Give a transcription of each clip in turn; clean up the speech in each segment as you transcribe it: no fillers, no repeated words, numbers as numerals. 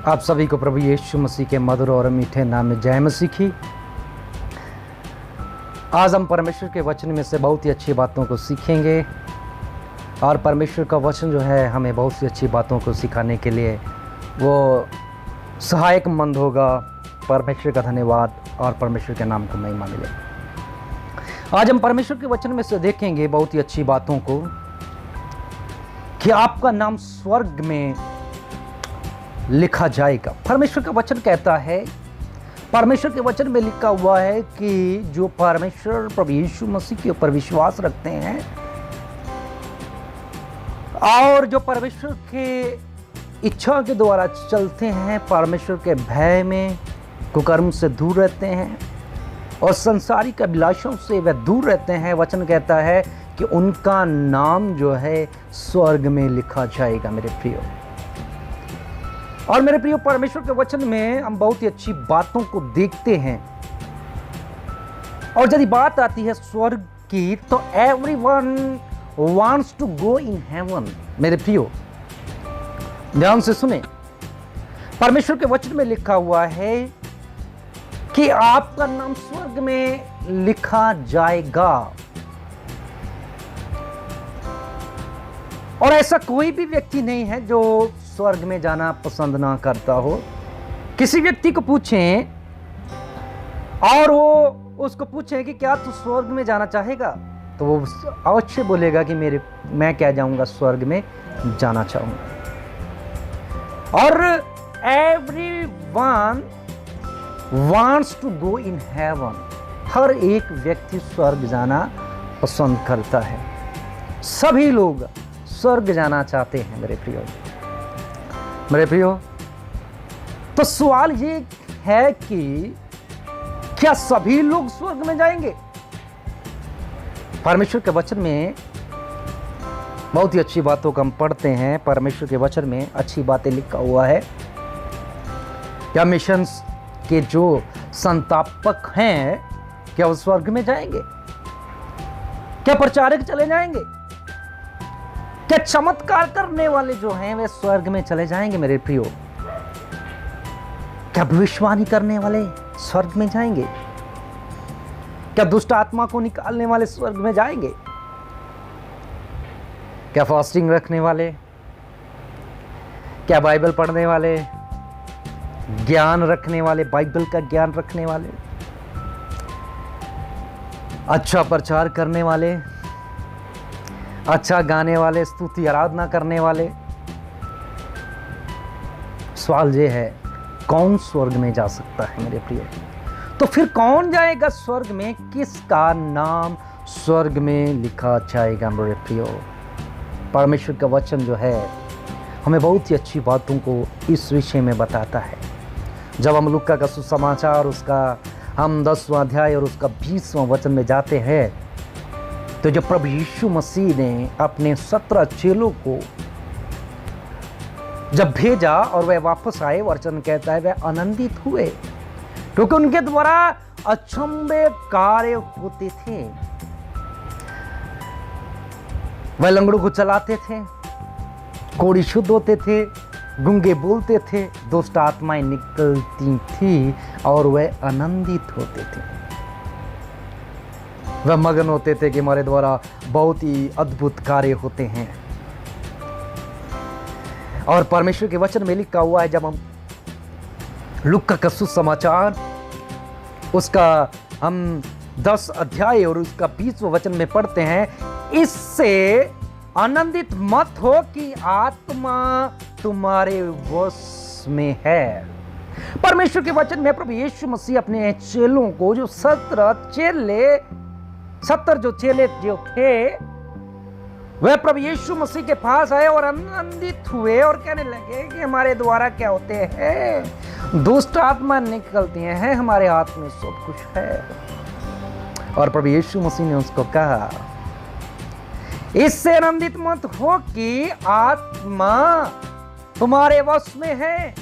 आप सभी को प्रभु यीशु मसीह के मधुर और मीठे नाम में जय मसीह की। आज हम परमेश्वर के वचन में से बहुत ही अच्छी बातों को सीखेंगे और परमेश्वर का वचन जो है हमें बहुत सी अच्छी बातों को सिखाने के लिए वो सहायक मंद होगा। परमेश्वर का धन्यवाद और परमेश्वर के नाम को महिमा मिले। आज हम परमेश्वर के वचन में से देखेंगे बहुत ही अच्छी बातों को कि आपका नाम स्वर्ग में लिखा जाएगा। परमेश्वर का वचन कहता है, परमेश्वर के वचन में लिखा हुआ है कि जो परमेश्वर प्रभु यीशु मसीह के ऊपर विश्वास रखते हैं और जो परमेश्वर के इच्छा के द्वारा चलते हैं, परमेश्वर के भय में कुकर्म से दूर रहते हैं और संसारिक अभिलाषों से वह दूर रहते हैं, वचन कहता है कि उनका नाम जो है स्वर्ग में लिखा जाएगा। मेरे प्रियो और मेरे प्रियो, परमेश्वर के वचन में हम बहुत ही अच्छी बातों को देखते हैं और यदि बात आती है स्वर्ग की तो everyone wants to go in heaven. मेरे प्रियो ध्यान से सुने, परमेश्वर के वचन में लिखा हुआ है कि आपका नाम स्वर्ग में लिखा जाएगा और ऐसा कोई भी व्यक्ति नहीं है जो स्वर्ग में जाना पसंद ना करता हो। किसी व्यक्ति को पूछें और वो उसको पूछें कि क्या तू स्वर्ग में जाना चाहेगा, तो वो अवश्य बोलेगा कि मैं क्या जाऊंगा, स्वर्ग में जाना चाहूंगा। और everyone wants to go in heaven. हर एक व्यक्ति स्वर्ग जाना पसंद करता है। सभी लोग स्वर्ग जाना चाहते हैं। मेरे प्रियो तो सवाल ये है कि क्या सभी लोग स्वर्ग में जाएंगे? परमेश्वर के वचन में बहुत ही अच्छी बातों को हम पढ़ते हैं। परमेश्वर के वचन में अच्छी बातें लिखा हुआ है। क्या मिशंस के जो संस्थापक हैं क्या वो स्वर्ग में जाएंगे? क्या प्रचारक चले जाएंगे? क्या चमत्कार करने वाले जो हैं वे स्वर्ग में चले जाएंगे? मेरे प्रियो, क्या भविष्यवाणी करने वाले स्वर्ग में जाएंगे? क्या दुष्ट आत्मा को निकालने वाले स्वर्ग में जाएंगे? क्या फास्टिंग रखने वाले, क्या बाइबल पढ़ने वाले, ज्ञान रखने वाले, बाइबल का ज्ञान रखने वाले, अच्छा प्रचार करने वाले, अच्छा गाने वाले, स्तुति आराधना करने वाले, सवाल ये है कौन स्वर्ग में जा सकता है? मेरे प्रिय, तो फिर कौन जाएगा स्वर्ग में? किसका नाम स्वर्ग में लिखा जाएगा? मेरे प्रियो, परमेश्वर का वचन जो है हमें बहुत ही अच्छी बातों को इस विषय में बताता है। जब हम लूका का सुसमाचार उसका हम 10वां अध्याय और उसका 20वां वचन में जाते हैं तो जब प्रभु यीशु मसीह ने अपने 17 चेलों को जब भेजा और वह वापस आए, वचन कहता है वह आनंदित हुए क्योंकि उनके द्वारा अचंभे कार्य होते थे। वह लंगड़ों को चलाते थे, कोढ़ी शुद्ध होते थे, गूंगे बोलते थे, दुष्ट आत्माएं निकलती थी और वह आनंदित होते थे। वह मगन होते थे कि हमारे द्वारा बहुत ही अद्भुत कार्य होते हैं। और परमेश्वर के वचन में लिखा हुआ है, जब हम लूका का सुसमाचार उसका हम 10 अध्याय और उसका 20वां वचन में पढ़ते हैं, इससे आनंदित मत हो कि आत्मा तुम्हारे वश में है। परमेश्वर के वचन में प्रभु यीशु मसीह अपने चेलों को जो 70 जो चेले जो थे वह प्रभु यीशु मसीह के पास आए और आनंदित हुए और कहने लगे कि हमारे द्वारा क्या होते हैं, दुष्ट आत्मा निकलती हैं, हमारे हाथ में सब कुछ है। और प्रभु यीशु मसीह ने उसको कहा, इससे आनंदित मत हो कि आत्मा तुम्हारे वश में है,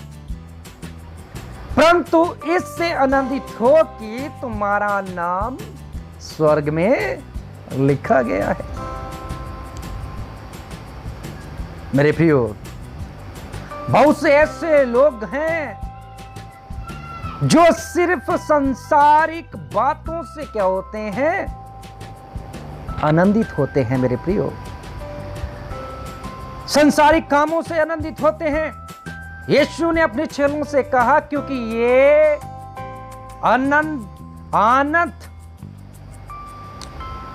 परंतु इससे आनंदित हो कि तुम्हारा नाम स्वर्ग में लिखा गया है। मेरे प्रियो, बहुत से ऐसे लोग हैं जो सिर्फ सांसारिक बातों से क्या होते हैं, आनंदित होते हैं मेरे प्रियो, सांसारिक कामों से आनंदित होते हैं। यीशु ने अपने चेलों से कहा, क्योंकि ये आनंद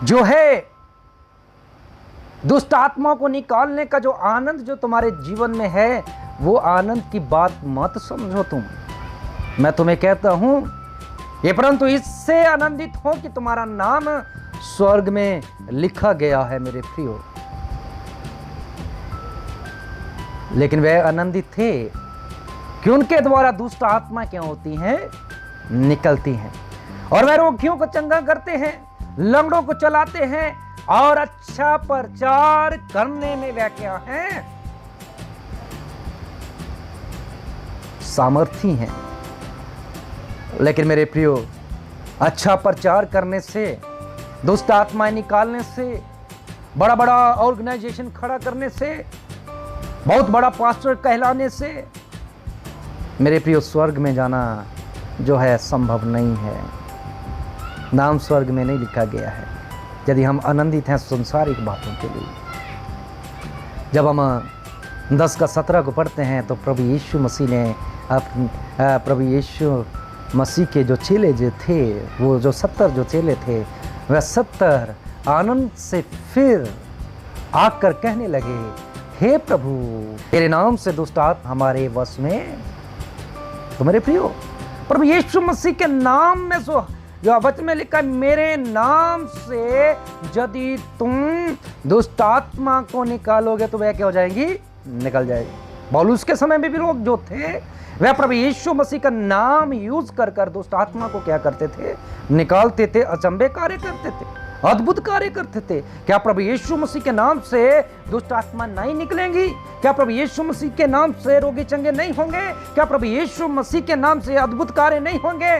जो है, दुष्ट आत्मा को निकालने का जो आनंद जो तुम्हारे जीवन में है, वो आनंद की बात मत समझो तुम। मैं तुम्हें कहता हूं ये, परंतु इससे आनंदित हो कि तुम्हारा नाम स्वर्ग में लिखा गया है मेरे प्रियो। लेकिन वे आनंदित थे कि उनके द्वारा दुष्ट आत्मा क्या होती हैं, निकलती हैं, और वे रोगियों को चंगा करते हैं, लंगड़ों को चलाते हैं, और अच्छा प्रचार करने में वे क्या हैं, सामर्थी हैं। लेकिन मेरे प्रियो, अच्छा प्रचार करने से, दुष्ट आत्माएं निकालने से, बड़ा बड़ा ऑर्गेनाइजेशन खड़ा करने से, बहुत बड़ा पास्टर कहलाने से मेरे प्रियो स्वर्ग में जाना जो है संभव नहीं है। नाम स्वर्ग में नहीं लिखा गया है यदि हम आनंदित हैं संसारिक बातों के लिए। जब हम 10:17 को पढ़ते हैं तो प्रभु यीशु मसीह के जो चेले जो थे, वो जो 70 जो चेले थे, वह 70 आनंद से फिर आकर कहने लगे, हे प्रभु, तेरे नाम से दुष्ट आत्मा हमारे वश में। तो मेरे प्रियो, प्रभु यीशु मसीह के नाम में जो वचन में लिखा है, मेरे नाम से यदि तुम दुष्ट आत्मा को निकालोगे तो वह क्या हो जाएंगी, निकल जाएगी। पौलुस के समय में भी लोग जो थे वह प्रभु यीशु मसीह का नाम यूज कर कर दुष्ट आत्मा को क्या करते थे, निकालते थे, अचंभे कार्य करते थे, अद्भुत कार्य करते थे। क्या प्रभु यीशु मसीह के नाम से दुष्ट आत्मा नहीं निकलेंगी? क्या प्रभु यीशु मसीह के नाम से रोगी चंगे नहीं होंगे? क्या प्रभु यीशु मसीह के नाम से अद्भुत कार्य नहीं होंगे?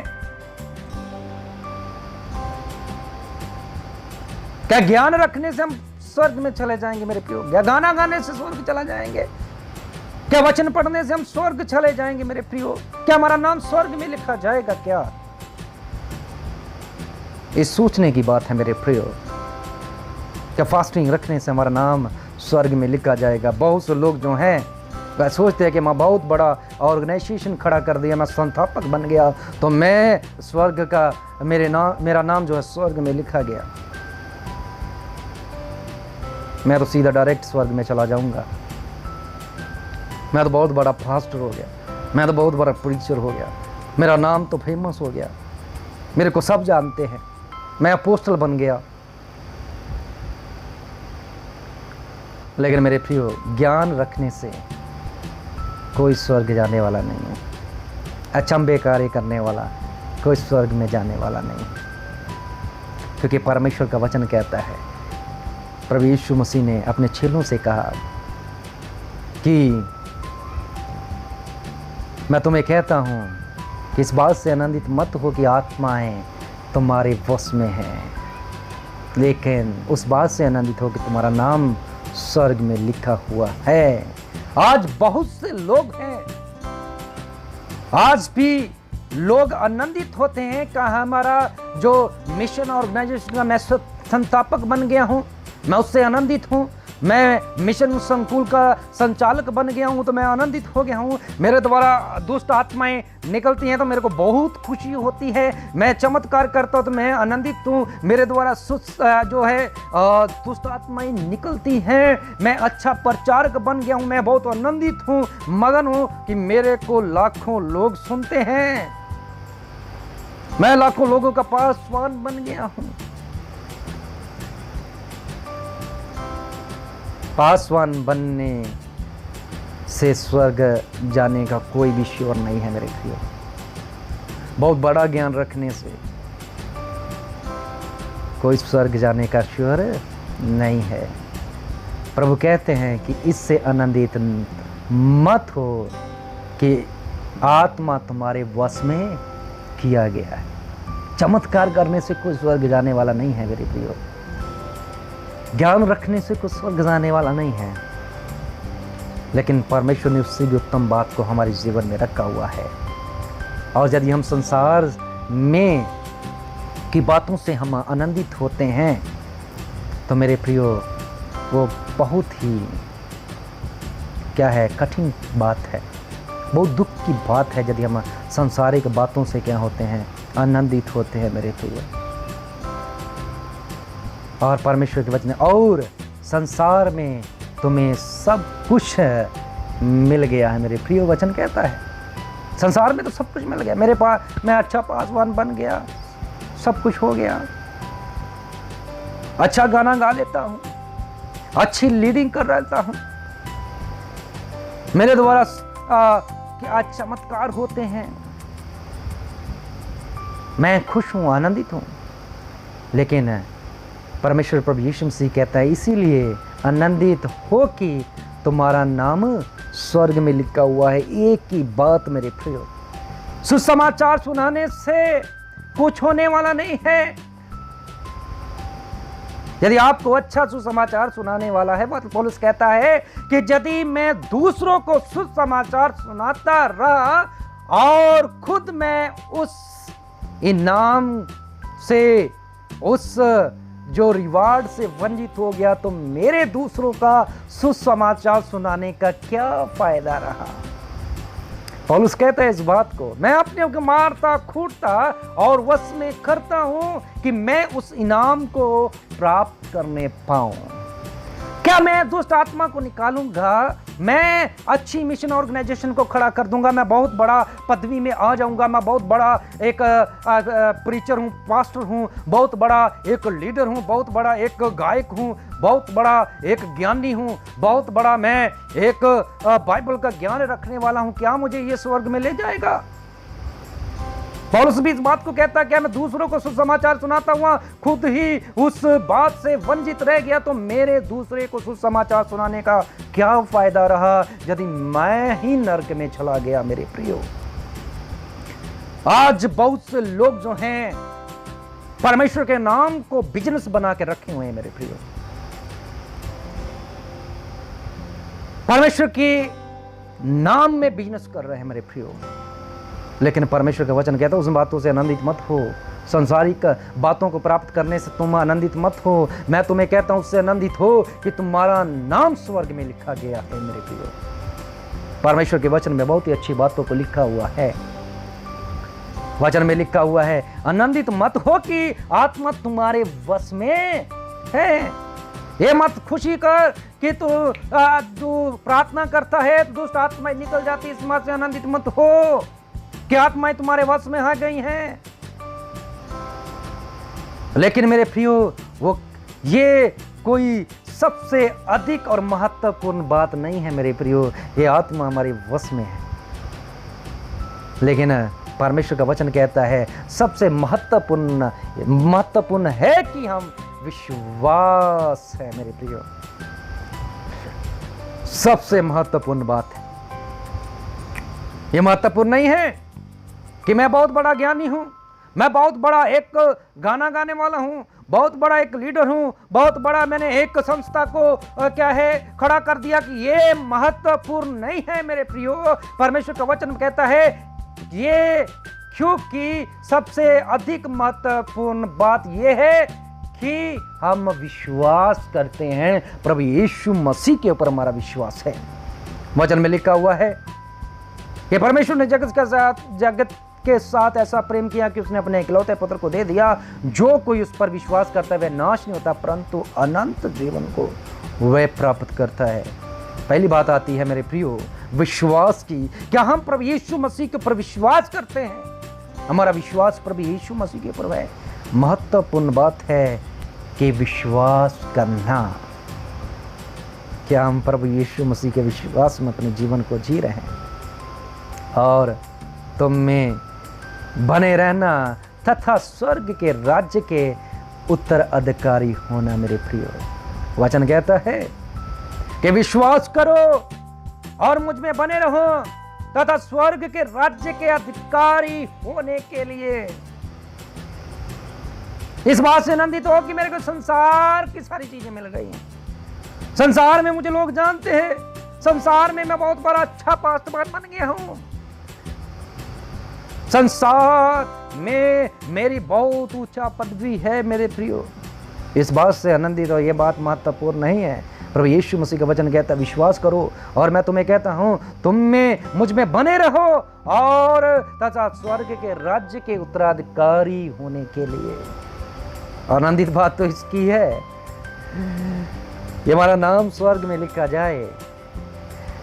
क्या ज्ञान रखने से हम स्वर्ग में चले जाएंगे मेरे प्रियो? क्या गाना गाने से स्वर्ग चला जाएंगे? क्या वचन पढ़ने से हम स्वर्ग चले जाएंगे मेरे प्रियो? क्या हमारा नाम स्वर्ग में लिखा जाएगा? क्या इस सोचने की बात है मेरे प्रियो। क्या फास्टिंग रखने से हमारा नाम स्वर्ग में लिखा जाएगा? बहुत से लोग जो हैं वह सोचते हैं कि मैं बहुत बड़ा ऑर्गेनाइजेशन खड़ा कर दिया, मैं संस्थापक बन गया तो मैं स्वर्ग का, मेरा नाम जो है स्वर्ग में लिखा गया, मैं तो सीधा डायरेक्ट स्वर्ग में चला जाऊंगा, मैं तो बहुत बड़ा फास्टर हो गया, मैं तो बहुत बड़ा प्रीचर हो गया, मेरा नाम तो फेमस हो गया, मेरे को सब जानते हैं, मैं अपोस्टल बन गया। लेकिन मेरे प्रियो, ज्ञान रखने से कोई स्वर्ग जाने वाला नहीं है, अचंभे कार्य करने वाला कोई स्वर्ग में जाने वाला नहीं, क्योंकि परमेश्वर का वचन कहता है, प्रभु यीशु मसीह ने अपने चेलों से कहा कि मैं तुम्हें कहता हूं कि इस बात से आनंदित मत हो कि आत्माएं तुम्हारे वश में हैं, लेकिन उस बात से आनंदित हो कि तुम्हारा नाम स्वर्ग में लिखा हुआ है। आज बहुत से लोग हैं, आज भी लोग आनंदित होते हैं कि हमारा जो मिशन ऑर्गेनाइजेशन का मैं संस्थापक बन गया हूं, मैं उससे आनंदित हूं, मैं मिशन संकुल का संचालक बन गया हूं तो मैं आनंदित हो गया हूं, मेरे द्वारा दुष्ट आत्माएं निकलती हैं तो मेरे को बहुत खुशी होती है, मैं चमत्कार करता हूं तो मैं आनंदित हूं, मेरे द्वारा जो है दुष्ट आत्माएं निकलती हैं, मैं अच्छा प्रचारक बन गया हूं, मैं बहुत आनंदित हूं, मगन हूं कि मेरे को लाखों लोग सुनते हैं, मैं लाखों लोगों का पासवान बन गया हूं। पासवान बनने से स्वर्ग जाने का कोई भी श्योर नहीं है मेरे प्रियो। बहुत बड़ा ज्ञान रखने से कोई स्वर्ग जाने का श्योर नहीं है। प्रभु कहते हैं कि इससे आनंदित मत हो कि आत्मा तुम्हारे वश में किया गया है। चमत्कार करने से कोई स्वर्ग जाने वाला नहीं है मेरे प्रियो। ज्ञान रखने से कुछ स्वर्ग जाने वाला नहीं है। लेकिन परमेश्वर ने उससे भी उत्तम बात को हमारे जीवन में रखा हुआ है। और यदि हम संसार में की बातों से हम आनंदित होते हैं तो मेरे प्रियो वो बहुत ही क्या है, कठिन बात है, बहुत दुख की बात है यदि हम सांसारिक बातों से क्या होते हैं, आनंदित होते हैं मेरे प्रियो। और परमेश्वर के वचन, और संसार में तुम्हें सब कुछ मिल गया है मेरे प्रियो। वचन कहता है संसार में तो सब कुछ मिल गया, मेरे पास मैं अच्छा पासवान बन गया, सब कुछ हो गया, अच्छा गाना गा लेता हूं, अच्छी लीडिंग कर रहता हूं, मेरे द्वारा क्या चमत्कार होते हैं, मैं खुश हूं, आनंदित हूं। लेकिन परमेश्वर प्रभु यीशु मसीह कहता है इसीलिए आनंदित हो कि तुम्हारा नाम स्वर्ग में लिखा हुआ है। एक ही बात मेरे प्रियो, सुसमाचार सुनाने से कुछ होने वाला नहीं है। यदि आपको अच्छा सुसमाचार सुनाने वाला है, पौलुस कहता है कि यदि मैं दूसरों को सुसमाचार सुनाता रहा और खुद मैं उस इनाम से, उस जो रिवार्ड से वंचित हो गया, तो मेरे दूसरों का सुसमाचार सुनाने का क्या फायदा रहा। पौलुस कहता है इस बात को, मैं अपने आप को मारता खूंटता और वश में करता हूं कि मैं उस इनाम को प्राप्त करने पाऊं। क्या मैं दुष्ट आत्मा को निकालूंगा, मैं अच्छी मिशन ऑर्गेनाइजेशन को खड़ा कर दूंगा, मैं बहुत बड़ा पदवी में आ जाऊंगा, मैं बहुत बड़ा एक प्रीचर हूं, पास्टर हूं, बहुत बड़ा एक लीडर हूं, बहुत बड़ा एक गायक हूं, बहुत बड़ा एक ज्ञानी हूं, बहुत बड़ा मैं एक बाइबल का ज्ञान रखने वाला हूं, क्या मुझे ये स्वर्ग में ले जाएगा? पौलुस भी इस बात को कहता है कि मैं दूसरों को सुसमाचार सुनाता हुआ खुद ही उस बात से वंचित रह गया, तो मेरे दूसरे को सुसमाचार सुनाने का क्या फायदा रहा यदि मैं ही नरक में चला गया। मेरे प्रियो, आज बहुत से लोग जो हैं परमेश्वर के नाम को बिजनेस बना के रखे हुए हैं। मेरे प्रियो, परमेश्वर के नाम में बिजनेस कर रहे हैं मेरे प्रियो। लेकिन परमेश्वर का वचन कहता है उस बातों से आनंदित मत हो, संसारिक बातों को प्राप्त करने से तुम आनंदित मत हो। मैं तुम्हें कहता हूं उससे आनंदित हो कि तुम्हारा नाम स्वर्ग में लिखा गया है। मेरे प्रियो, परमेश्वर के वचन में बहुत ही अच्छी बातों को लिखा हुआ है। वचन में लिखा हुआ है आनंदित मत हो कि आत्मा तुम्हारे वश में है। ये मत खुशी कर कि तू प्रार्थना करता है तो दुष्ट आत्माएं निकल जाती, इस बात से आनंदित मत हो कि आत्माएं तुम्हारे वश में आ गई हैं। लेकिन मेरे प्रियो, वो ये कोई सबसे अधिक और महत्वपूर्ण बात नहीं है मेरे प्रियो, ये आत्मा हमारे वश में है। लेकिन परमेश्वर का वचन कहता है सबसे महत्वपूर्ण है कि हम विश्वास है। मेरे प्रियो, सबसे महत्वपूर्ण बात है। ये महत्वपूर्ण नहीं है कि मैं बहुत बड़ा ज्ञानी हूं, मैं बहुत बड़ा एक गाना गाने वाला हूं, बहुत बड़ा एक लीडर हूं, बहुत बड़ा मैंने एक संस्था को क्या है खड़ा कर दिया, कि ये महत्वपूर्ण नहीं है। मेरे प्रियो, परमेश्वर का वचन कहता है ये, क्योंकि सबसे अधिक महत्वपूर्ण बात यह है कि हम विश्वास करते हैं प्रभु यीशु मसीह के ऊपर हमारा विश्वास है। वचन में लिखा हुआ है कि परमेश्वर ने जगत के साथ ऐसा प्रेम किया कि उसने अपने इकलौते पुत्र को दे दिया, जो कोई उस पर विश्वास करता है वह नाश नहीं होता परंतु अनंत जीवन को वह प्राप्त करता है। पहली बात आती है मेरे प्रियो विश्वास की। क्या हम प्रभु यीशु मसीह के ऊपर विश्वास करते हैं? हमारा विश्वास प्रभु यीशु मसीह के ऊपर है। महत्वपूर्ण बात है कि विश्वास करना। क्या हम प्रभु यीशु मसीह के विश्वास में अपने जीवन को जी रहे हैं और तुम में बने रहना तथा स्वर्ग के राज्य के उत्तराधिकारी होना? मेरे प्रियो, वचन कहता है कि विश्वास करो और मुझ में बने रहो तथा स्वर्ग के राज्य के अधिकारी होने के लिए इस बात से आनंदित हो कि मेरे को संसार की सारी चीजें मिल गई हैं। संसार में मुझे लोग जानते हैं, संसार में मैं बहुत बड़ा अच्छा पास्टरवान बन गया हूँ, संसार में मेरी बहुत ऊंचा पदवी है मेरे प्रियो। इस बात से आनंदित हो, ये बात महत्वपूर्ण नहीं है। प्रभु यीशु मसीह का वचन कहता है विश्वास करो, और मैं तुम्हें कहता हूँ तुम में मुझ में बने रहो और तथा स्वर्ग के राज्य के उत्तराधिकारी होने के लिए। आनंदित बात तो इसकी है कि हमारा नाम स्वर्ग में लिखा जाए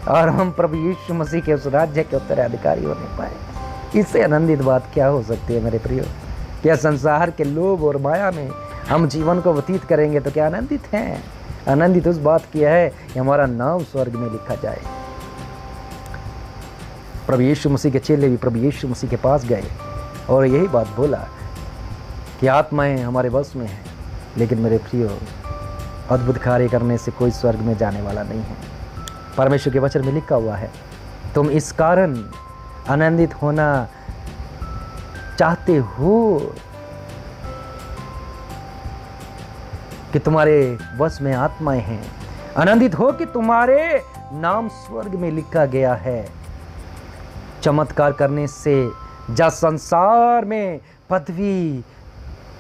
और हम प्रभु यीशु मसीह के उस राज्य के उत्तराधिकारी होने पाए। इससे आनंदित बात क्या हो सकती है मेरे प्रियो? क्या संसार के लोभ और माया में हम जीवन को व्यतीत करेंगे तो क्या आनंदित हैं? आनंदित उस बात की है कि हमारा नाम स्वर्ग में लिखा जाए। प्रभु यीशु मसीह के चेले भी प्रभु यीशु मसीह के पास गए और यही बात बोला कि आत्माएं हमारे बस में हैं, लेकिन मेरे प्रियो अद्भुत कार्य करने से कोई स्वर्ग में जाने वाला नहीं है। परमेश्वर के वचन में लिखा हुआ है, तुम इस कारण आनंदित होना चाहते हो कि तुम्हारे वश में आत्माएं हैं। आनंदित हो कि तुम्हारे नाम स्वर्ग में लिखा गया है। चमत्कार करने से या संसार में पदवी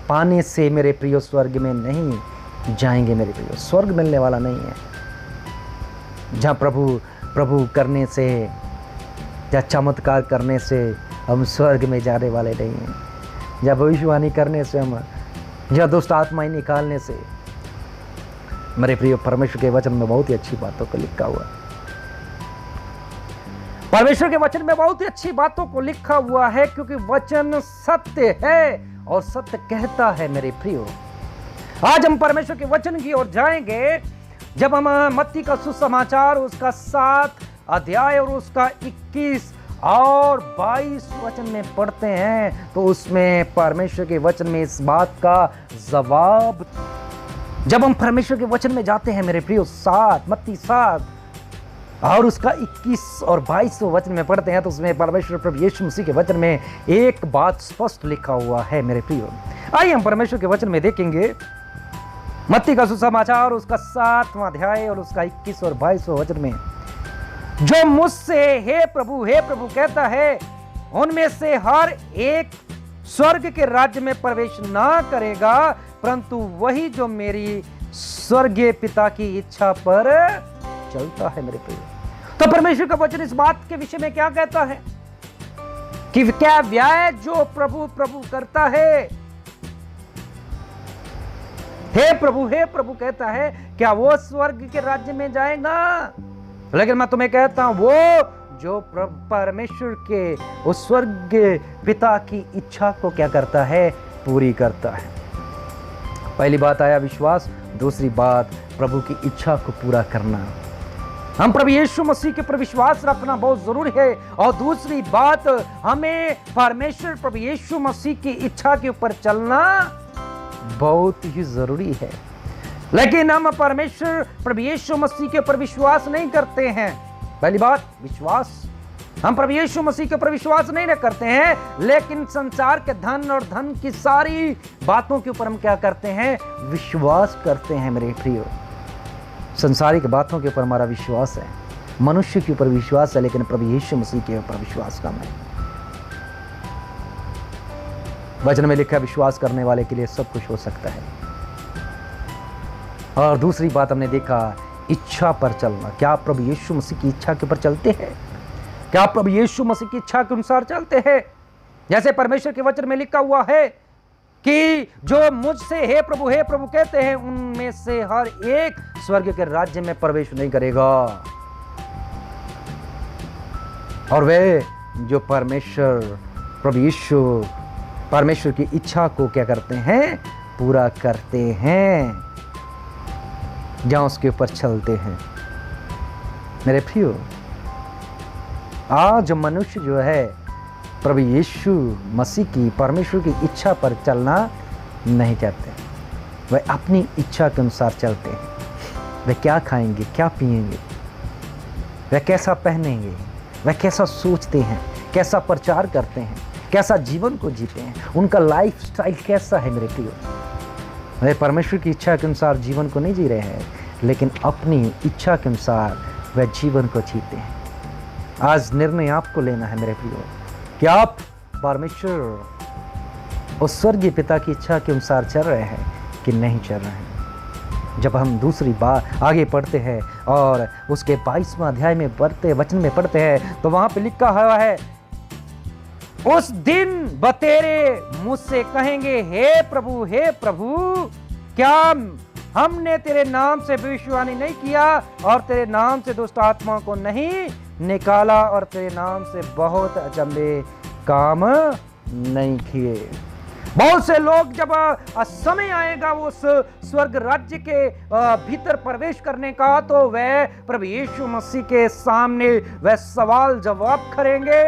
पाने से मेरे प्रियो स्वर्ग में नहीं जाएंगे। मेरे प्रियो स्वर्ग मिलने वाला नहीं है। जहाँ प्रभु करने से या चमत्कार करने से हम स्वर्ग में जाने वाले नहीं हैं। या भविष्यवाणी करने से हम या दुष्ट आत्माएं निकालने से। मेरे प्रिय परमेश्वर के वचन में बहुत ही अच्छी बातों को लिखा हुआ है। परमेश्वर के वचन में बहुत ही अच्छी बातों को लिखा हुआ है, क्योंकि वचन सत्य है और सत्य कहता है। मेरे प्रियो आज हम परमेश्वर के वचन की ओर जाएंगे। जब हम मत्ती का सुसमाचार उसका 7 अध्याय और उसका 21 और 22 वचन में पढ़ते हैं तो उसमें परमेश्वर के वचन में इस बात का जवाब, जब हम परमेश्वर के वचन में जाते हैं मेरे प्रियो मत्ती 7 और उसका 21 और 22 वचन में पढ़ते हैं तो उसमें परमेश्वर प्रभु यीशु मसीह के वचन में एक बात स्पष्ट लिखा हुआ है। मेरे प्रियो आइए हम परमेश्वर के वचन में देखेंगे। मत्ती का सुसमाचार उसका 7वां अध्याय और उसका 21 और 22 वचन में, जो मुझसे हे प्रभु कहता है उनमें से हर एक स्वर्ग के राज्य में प्रवेश ना करेगा, परंतु वही जो मेरी स्वर्गीय पिता की इच्छा पर चलता है। मेरे प्रिय तो परमेश्वर का वचन इस बात के विषय में क्या कहता है कि क्या व्याय जो प्रभु करता है, हे प्रभु कहता है, क्या वो स्वर्ग के राज्य में जाएगा? लेकिन मैं तुम्हें कहता हूं वो जो परमेश्वर के उस स्वर्ग पिता की इच्छा को क्या करता है, पूरी करता है। पहली बात आया विश्वास, दूसरी बात प्रभु की इच्छा को पूरा करना। हम प्रभु यीशु मसीह के पर विश्वास रखना बहुत जरूरी है, और दूसरी बात हमें परमेश्वर प्रभु यीशु मसीह की इच्छा के ऊपर चलना बहुत ही जरूरी है। लेकिन हम परमेश्वर प्रभु यीशु मसीह के ऊपर विश्वास नहीं करते हैं। पहली बात विश्वास, हम प्रभु यीशु मसीह के ऊपर विश्वास नहीं करते हैं, लेकिन संसार के धन और धन की सारी बातों के ऊपर हम क्या करते हैं, विश्वास करते हैं। मेरे प्रियो संसारिक बातों के ऊपर हमारा विश्वास है, मनुष्य के ऊपर विश्वास है, लेकिन प्रभु यीशु मसीह के ऊपर विश्वास कम है। वचन में लिखा विश्वास करने वाले के लिए सब कुछ हो सकता है। और दूसरी बात हमने देखा इच्छा पर चलना। क्या आप प्रभु यीशु मसीह की इच्छा के ऊपर चलते हैं? क्या आप प्रभु यीशु मसीह की इच्छा के अनुसार चलते हैं? जैसे परमेश्वर के वचन में लिखा हुआ है कि जो मुझसे हे प्रभु कहते हैं उनमें से हर एक स्वर्ग के राज्य में प्रवेश नहीं करेगा, और वे जो प्रभु यीशु परमेश्वर की इच्छा को क्या करते हैं, पूरा करते हैं, जहां उसके ऊपर चलते हैं। मेरे प्रियो आज मनुष्य जो है प्रभु यीशु मसीह की परमेश्वर की इच्छा पर चलना नहीं चाहते, वह अपनी इच्छा के अनुसार चलते हैं। वे क्या खाएंगे, क्या पिएंगे, वह कैसा पहनेंगे, वह कैसा सोचते हैं, कैसा प्रचार करते हैं, कैसा जीवन को जीते हैं, उनका लाइफ स्टाइल कैसा है। मेरे प्रियो वे परमेश्वर की इच्छा के अनुसार जीवन को नहीं जी रहे हैं, लेकिन अपनी इच्छा के अनुसार वह जीवन को जीते हैं। आज निर्णय आपको लेना है मेरे प्रियो कि आप परमेश्वर उस स्वर्गीय पिता की इच्छा के अनुसार चल रहे हैं कि नहीं चल रहे हैं। जब हम दूसरी बार आगे पढ़ते हैं और उसके 22वां अध्याय में पढ़ते वचन में पढ़ते हैं तो वहां पे लिखा हुआ है, उस दिन बतेरे मुझसे कहेंगे, हे प्रभु क्या हमने तेरे नाम से भविष्यवाणी नहीं किया और तेरे नाम से दुष्ट आत्मा को नहीं निकाला और तेरे नाम से बहुत अचंभे काम नहीं किए। बहुत से लोग जब समय आएगा वो स्वर्ग राज्य के भीतर प्रवेश करने का तो वह प्रभु यीशु मसीह के सामने वह सवाल जवाब करेंगे,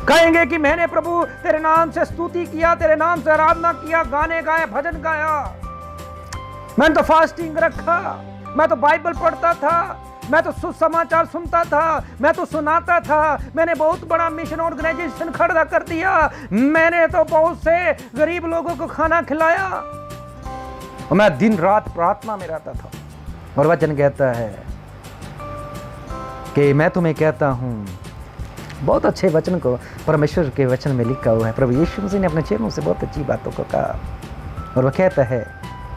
कहेंगे कि मैंने प्रभु तेरे नाम से स्तुति किया, तेरे नाम से आराधना किया, गाने गाए, भजन गाया, मैंने तो फास्टिंग रखा, मैं तो बाइबल पढ़ता था, मैं तो सुसमाचार सुनता था, मैं तो सुनाता था, मैंने बहुत बड़ा मिशन ऑर्गेनाइजेशन खड़ा कर दिया, मैंने तो बहुत से गरीब लोगों को खाना खिलाया और मैं दिन रात प्रार्थना में रहता था। और वचन कहता है कि मैं तुम्हें कहता हूं, बहुत अच्छे वचन को परमेश्वर के वचन में लिखा हुआ है। प्रभु यीशु मसीह ने अपने चेलों से बहुत अच्छी बातों को कहा और वह कहता है,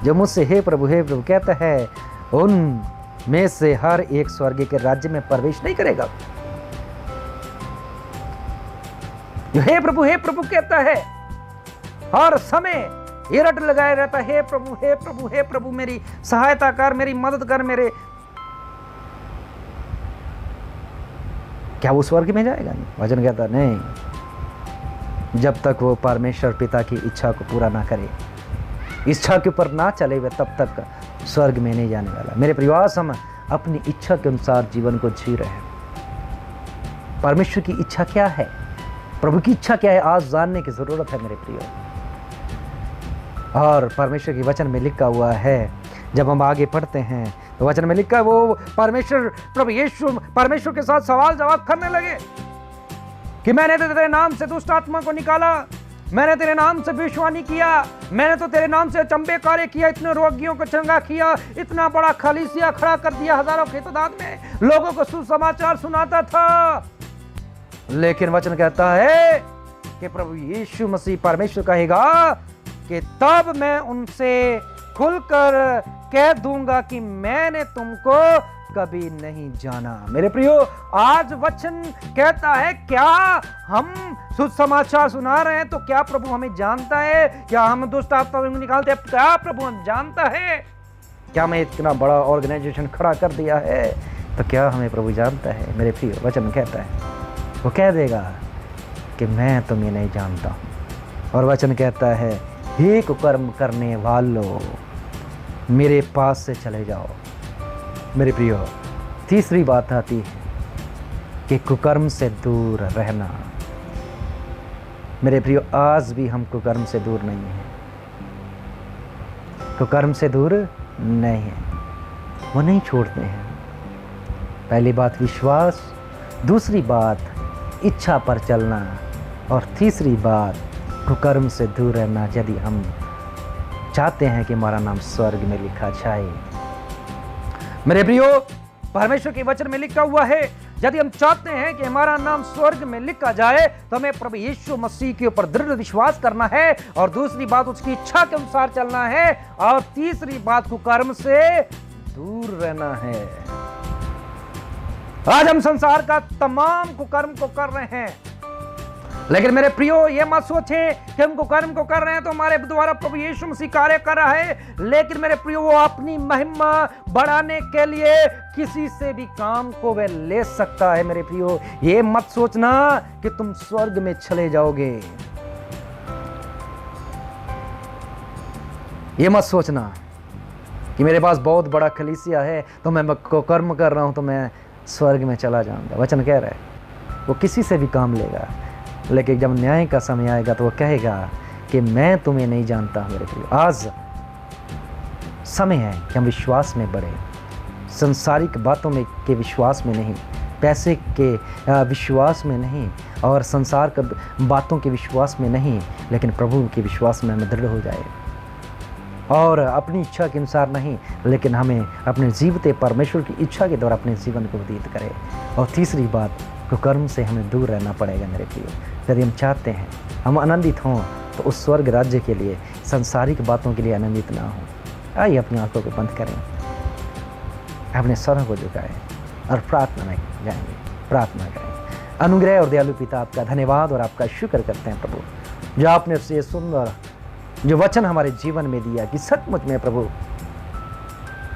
जो मुझसे हे प्रभु कहता है, उन में से हर एक स्वर्ग के राज्य में प्रवेश नहीं करेगा। जो हे प्रभु कहता है हर समय ये रट लगाया रहता है, हे प्रभु मेरी सहायता कर, मेरी मदद कर, मेरे, क्या वो स्वर्ग में जाएगा? नहीं। वचन कहता नहीं, जब तक वो परमेश्वर पिता की इच्छा को पूरा ना करे, इच्छा के ऊपर ना चले वे, तब तक स्वर्ग में नहीं जाने वाला। मेरे परिवार, हम अपनी इच्छा के अनुसार जीवन को जी रहे हैं। परमेश्वर की इच्छा क्या है, प्रभु की इच्छा क्या है, आज जानने की जरूरत है मेरे प्रियो। और परमेश्वर की वचन में लिखा हुआ है, जब हम आगे पढ़ते हैं तो वचन में लिखा है, वो परमेश्वर प्रभु यीशु परमेश्वर के साथ सवाल जवाब करने लगे कि मैंने तो तेरे नाम से दुष्ट आत्मा को निकाला, मैंने तेरे नाम से भविष्यवाणी किया, मैंने तो तेरे नाम से अचंभे कार्य किया, इतने रोगियों को चंगा किया, इतना बड़ा खलीसिया खड़ा कर दिया, हजारों की तादाद में लोगों को सुसमाचार सुनाता था। लेकिन वचन कहता है कि प्रभु यीशु मसीह परमेश्वर कहेगा कि तब मैं उनसे खुलकर कह दूंगा कि मैंने तुमको कभी नहीं जाना। मेरे प्रियो, आज वचन कहता है, क्या हम सुसमाचार सुना रहे हैं तो क्या प्रभु हमें जानता है? क्या हम दुष्ट आत्मा को निकालते हैं, क्या प्रभु हमें जानता है? क्या मैं इतना बड़ा ऑर्गेनाइजेशन खड़ा कर दिया है तो क्या हमें प्रभु जानता है? मेरे प्रियो, वचन कहता है, वो कह देगा कि मैं तुम्हें नहीं जानता हूं। और वचन कहता है, हे कुकर्म करने वालों, मेरे पास से चले जाओ। मेरे प्रियो, तीसरी बात आती है कि कुकर्म से दूर रहना। मेरे प्रियो, आज भी हम कुकर्म से दूर नहीं हैं, कुकर्म से दूर नहीं है, वो नहीं छोड़ते हैं। पहली बात विश्वास, दूसरी बात इच्छा पर चलना और तीसरी बात कुकर्म से दूर रहना। यदि हम चाहते हैं कि हमारा नाम स्वर्ग में लिखा जाए, मेरे प्रियो, परमेश्वर के वचन में लिखा हुआ है, यदि हम चाहते हैं कि हमारा नाम स्वर्ग में लिखा जाए तो हमें प्रभु यीशु मसीह के ऊपर दृढ़ विश्वास करना है और दूसरी बात उसकी इच्छा के अनुसार चलना है और तीसरी बात कुकर्म से दूर रहना है। आज हम संसार का तमाम कुकर्म को कर रहे हैं, लेकिन मेरे प्रियो, ये मत सोचें कि हम कुकर्म को कर रहे हैं तो हमारे द्वारा प्रभु यीशु मसीह कार्य कर रहा है। लेकिन मेरे प्रियो, वो अपनी महिमा बढ़ाने के लिए किसी से भी काम को वह ले सकता है। मेरे प्रियो, ये मत सोचना कि तुम स्वर्ग में चले जाओगे, ये मत सोचना कि मेरे पास बहुत बड़ा कलीसिया है तो मैं कुकर्म कर रहा हूं तो मैं स्वर्ग में चला जाऊंगा। वचन कह रहा है, वो किसी से भी काम लेगा, लेकिन जब न्याय का समय आएगा तो वो कहेगा कि मैं तुम्हें नहीं जानता। मेरे प्रियो, आज समय है कि हम विश्वास में बढ़े, संसारिक बातों में के विश्वास में नहीं, पैसे के विश्वास में नहीं और संसार के बातों के विश्वास में नहीं, लेकिन प्रभु के विश्वास में हम दृढ़ हो जाए और अपनी इच्छा के अनुसार नहीं, लेकिन हमें अपने जीवते परमेश्वर की इच्छा के द्वारा अपने जीवन को व्यतीत करें। और तीसरी बात, कुकर्म से हमें दूर रहना पड़ेगा मेरे प्रियो। यदि हम चाहते हैं हम आनंदित हों तो उस स्वर्ग राज्य के लिए, सांसारिक बातों के लिए आनंदित ना हों। आइए अपनी आंखों को बंद करें, अपने सरों को झुकाएं और प्रार्थना में जाएंगे, प्रार्थना करें। अनुग्रह और दयालु पिता, आपका धन्यवाद और आपका शुक्र करते हैं प्रभु, जो आपने से सुंदर जो वचन हमारे जीवन में दिया कि सचमुच में प्रभु,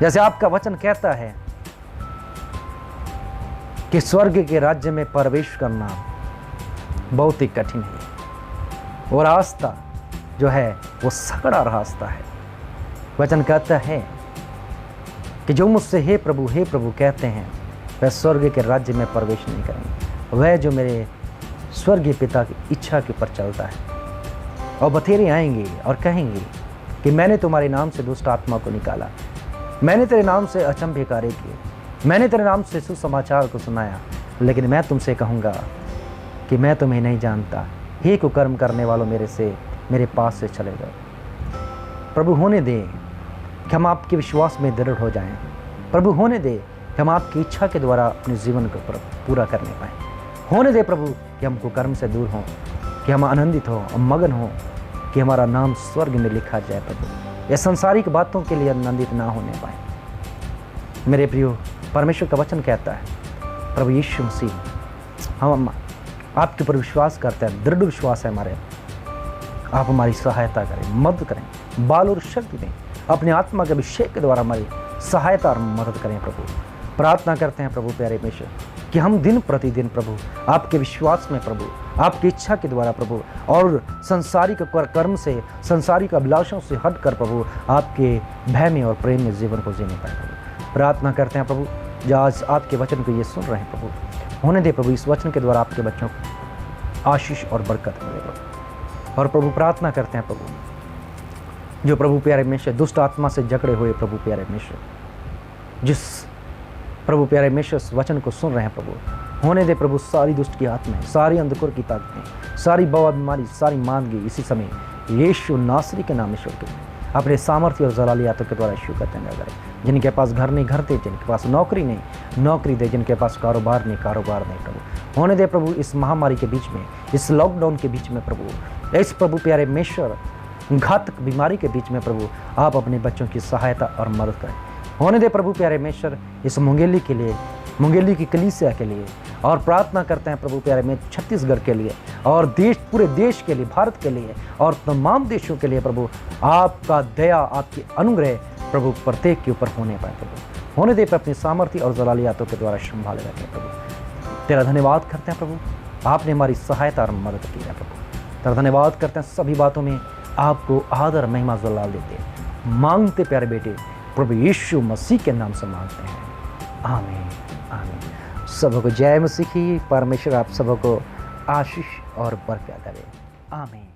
जैसे आपका वचन कहता है कि स्वर्ग के राज्य में प्रवेश करना बहुत ही कठिन है, वो रास्ता जो है वो सकड़ा रास्ता है। वचन कहता है कि जो मुझसे हे प्रभु कहते हैं वह स्वर्ग के राज्य में प्रवेश नहीं करेंगे। वह जो मेरे स्वर्गीय पिता की इच्छा के ऊपर चलता है। और बथेरे आएंगे और कहेंगे कि मैंने तुम्हारे नाम से दुष्ट आत्मा को निकाला, मैंने तेरे नाम से अचंभे कार्य किए, मैंने तेरे नाम से सुसमाचार को सुनाया, लेकिन मैं तुमसे कहूँगा कि मैं तुम्हें नहीं जानता। हे कुकर्म करने वालों, मेरे पास से चले जाओ। प्रभु होने दे कि हम आपके विश्वास में दृढ़ हो जाएं। प्रभु होने दे कि हम आपकी इच्छा के द्वारा अपने जीवन को पूरा करने पाएँ। होने दे प्रभु कि हम कुकर्म से दूर हों, कि हम आनंदित हों और मगन हों, कि हमारा नाम स्वर्ग में लिखा जाए प्रभु। यह संसारिक बातों के लिए आनंदित ना होने पाए। मेरे प्रियो, परमेश्वर का वचन कहता है प्रभु यीशु मसीह, हम आपके ऊपर विश्वास करते हैं, दृढ़ विश्वास है हमारे। आप हमारी सहायता करें, मदद करें, बल और शक्ति दें, अपने आत्मा के अभिषेक के द्वारा हमारी सहायता और मदद करें प्रभु। प्रार्थना करते हैं प्रभु प्यारे परमेश्वर कि हम दिन प्रतिदिन प्रभु आपके विश्वास में प्रभु, आपकी इच्छा के द्वारा प्रभु, और संसारिक कर्म से, संसारिक अभिलाषों से हट कर प्रभु आपके भय में और प्रेम में जीवन को जीने पाए प्रभु। प्रार्थना करते हैं प्रभु, जो आज आपके वचन को ये सुन रहे हैं प्रभु, होने दे प्रभु इस वचन के द्वारा आपके बच्चों को आशीष और बरकत मिले प्रभु। और प्रभु प्रार्थना करते हैं प्रभु, जो प्रभु प्यारे परमेश्वर दुष्ट आत्मा से जकड़े हुए प्रभु प्यारे परमेश्वर, जिस प्रभु प्यारे परमेश्वर इस वचन को सुन रहे हैं प्रभु, होने दे प्रभु सारी दुष्ट की आत्माएं, सारी अंधकार की ताकतें, सारी बवा बीमारी, सारी मांदगी इसी समय यीशु नासरी के नाम में शुरू करें। अपने सामर्थ्य और जलाली हाथों के द्वारा यीशु का धन्यवाद करें। जिनके पास घर नहीं घर दे, जिनके पास नौकरी नहीं नौकरी दे, जिनके पास कारोबार नहीं कारोबार नहीं प्रभु। होने दे प्रभु इस महामारी के बीच में, इस लॉकडाउन के बीच में प्रभु, इस प्रभु प्यारे परमेश्वर घातक बीमारी के बीच में प्रभु, आप अपने बच्चों की सहायता और मदद करें। होने दे प्रभु प्यारे परमेश्वर इस मुंगेली के लिए, मुंगेली की कलीसिया के लिए, और प्रार्थना करते हैं प्रभु प्यारे में छत्तीसगढ़ के लिए, और देश, पूरे देश के लिए, भारत के लिए और तमाम देशों के लिए प्रभु, आपका दया, आपकी अनुग्रह प्रभु प्रत्येक के ऊपर होने पाए प्रभु। होने दे पर अपनी सामर्थ्य और जलाली हाथों के द्वारा संभाले रखें प्रभु। तेरा धन्यवाद करते हैं प्रभु, आपने हमारी सहायता और मदद की है प्रभु। तेरा धन्यवाद करते हैं, सभी बातों में आपको आदर महिमा जलाल देते हैं। मांगते प्यारे बेटे प्रभु यीशु मसीह के नाम से मांगते हैं, आमीन आमीन। सबको जय मसीह की। परमेश्वर आप सबको आशीष और बरकत करे, आमीन।